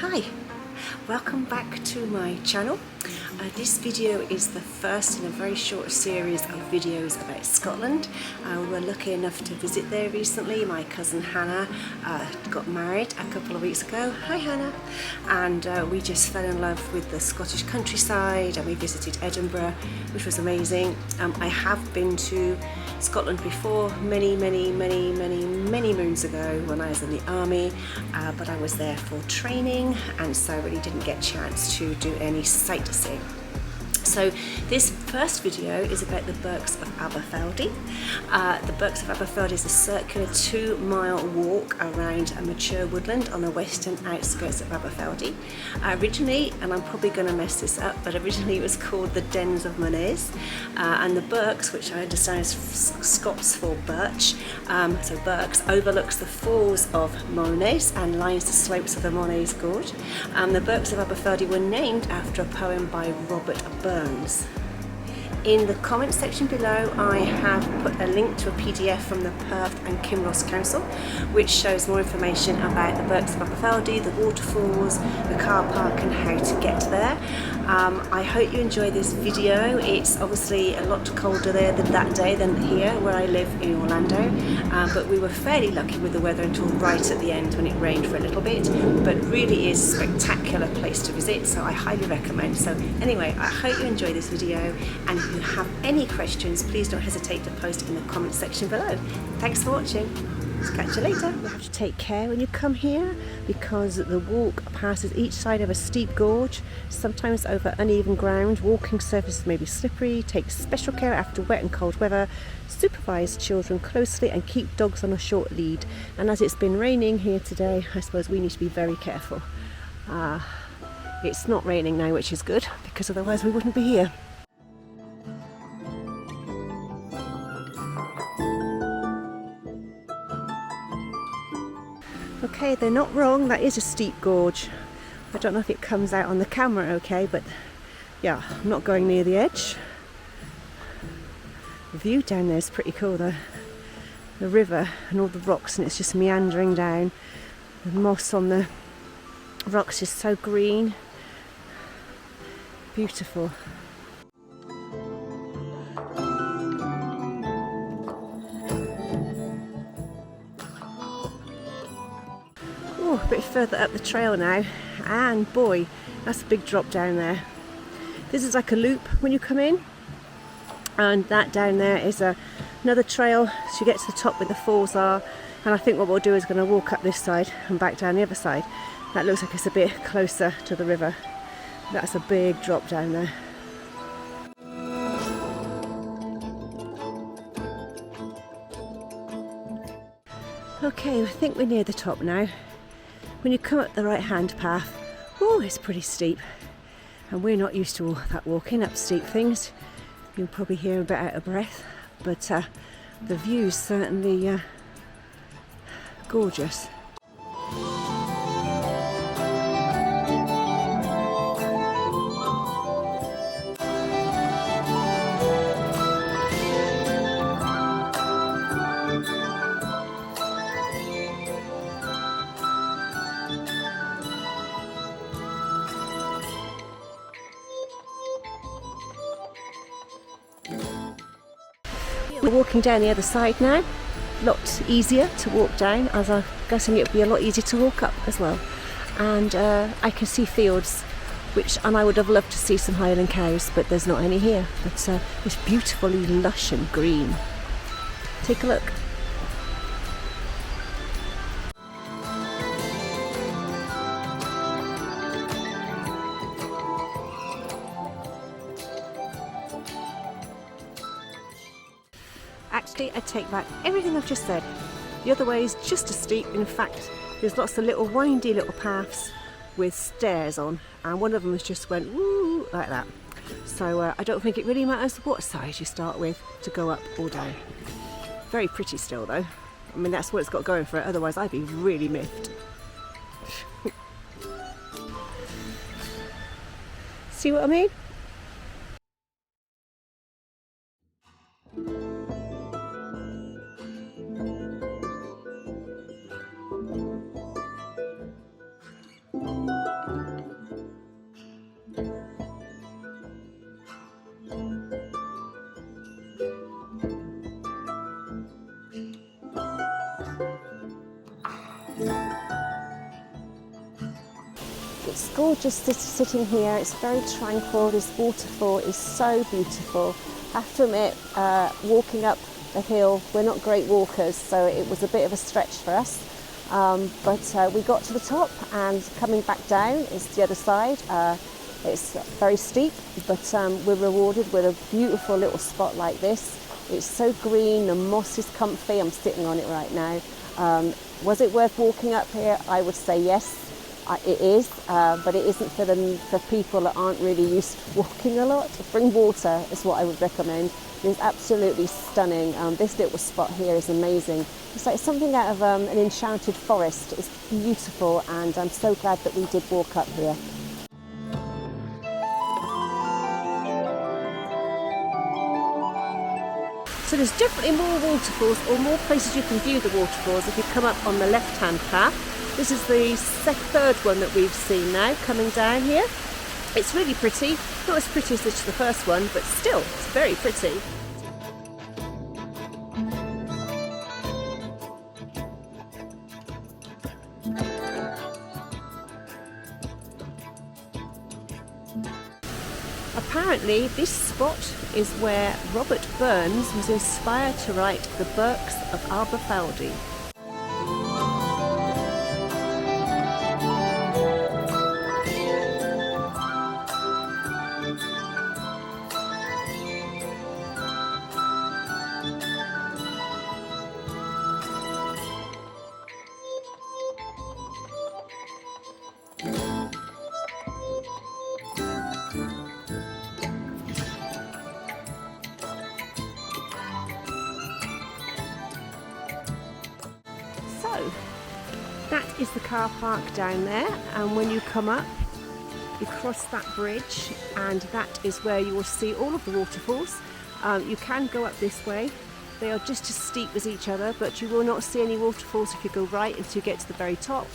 Hi, welcome back to my channel. This video is the first in a very short series of videos about Scotland. We were lucky enough to visit there recently. My cousin Hannah got married a couple of weeks ago. Hi Hannah. And we just fell in love with the Scottish countryside, and we visited Edinburgh, which was amazing. I have been to Scotland before, many moons ago when I was in the army, but I was there for training, and so I really didn't get a chance to do any sightseeing. So this first video is about the Berks of Aberfeldy. The Berks of Aberfeldy is a circular 2-mile walk around a mature woodland on the western outskirts of Aberfeldy. Originally, and I'm probably going to mess this up, but originally it was called the Dens of Monets, and the Berks, which I understand is Scots for birch, so Berks overlooks the falls of Monets and lines the slopes of the Monets Gorge. The Berks of Aberfeldy were named after a poem by Robert Burns. In the comment section below, I have put a link to a PDF from the Perth and Kinross Council, which shows more information about the Berks of Aberfeldy, the waterfalls, the car park and how to get there. I hope you enjoy this video. It's obviously a lot colder there that day than here where I live in Orlando, but we were fairly lucky with the weather until right at the end when it rained for a little bit, but really is a spectacular place to visit, so I highly recommend. So anyway, I hope you enjoy this video, and if you have any questions, please don't hesitate to post in the comment section below. Thanks for watching. Catch you later. You have to take care when you come here because the walk passes each side of a steep gorge, sometimes over uneven ground. Walking surfaces may be slippery. Take special care after wet and cold weather. Supervise children closely and keep dogs on a short lead. And as it's been raining here today, I suppose we need to be very careful. It's not raining now, which is good, because otherwise we wouldn't be here. Okay, they're not wrong, that is a steep gorge. I don't know if it comes out on the camera okay, but yeah, I'm not going near the edge. The view down there is pretty cool though. The river and all the rocks, and it's just meandering down. The moss on the rocks is so green. Beautiful. A bit further up the trail now, and boy, that's a big drop down there. This is like a loop when you come in, and that down there is another trail so you get to the top where the falls are, and I think what we'll do is going to walk up this side and back down the other side. That looks like it's a bit closer to the river. That's a big drop down there. Okay, I think we're near the top now. When you come up the right hand path, oh, it's pretty steep, and we're not used to all that walking up steep things. You'll probably hear a bit out of breath, but the view's certainly gorgeous. We're walking down the other side now. A lot easier to walk down, as I'm guessing it would be a lot easier to walk up as well. And I can see fields, and I would have loved to see some Highland cows, but there's not any here. But it's beautifully lush and green. Take a look. Actually, I take back everything I've just said. The other way is just as steep. In fact, there's lots of little windy little paths with stairs on, and one of them has just went woo like that. So I don't think it really matters what side you start with to go up or down. Very pretty still though. I mean, that's what it's got going for it, otherwise I'd be really miffed. See what I mean? It's gorgeous sitting here. It's very tranquil. This waterfall is so beautiful. I have to admit, walking up the hill, we're not great walkers, so it was a bit of a stretch for us. But we got to the top, and coming back down is the other side. It's very steep, but we're rewarded with a beautiful little spot like this. It's so green, the moss is comfy. I'm sitting on it right now. Was it worth walking up here? I would say yes, it is, but it isn't for people that aren't really used to walking a lot. Bring water is what I would recommend. It's absolutely stunning. This little spot here is amazing. It's like something out of an enchanted forest. It's beautiful, and I'm so glad that we did walk up here. So there's definitely more waterfalls, or more places you can view the waterfalls if you come up on the left-hand path. This is the third one that we've seen now, coming down here. It's really pretty, not as pretty as the first one, but still, it's very pretty. Apparently this spot is where Robert Burns was inspired to write the Berks of Aberfeldy. So that is the car park down there, and when you come up you cross that bridge, and that is where you will see all of the waterfalls. You can go up this way. They are just as steep as each other, but you will not see any waterfalls if you go right until you get to the very top,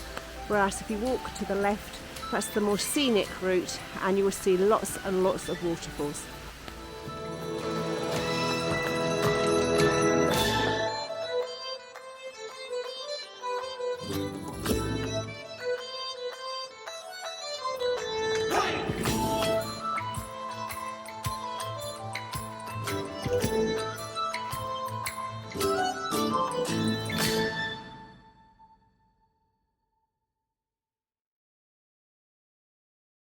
whereas if you walk to the left, that's the more scenic route, and you will see lots and lots of waterfalls.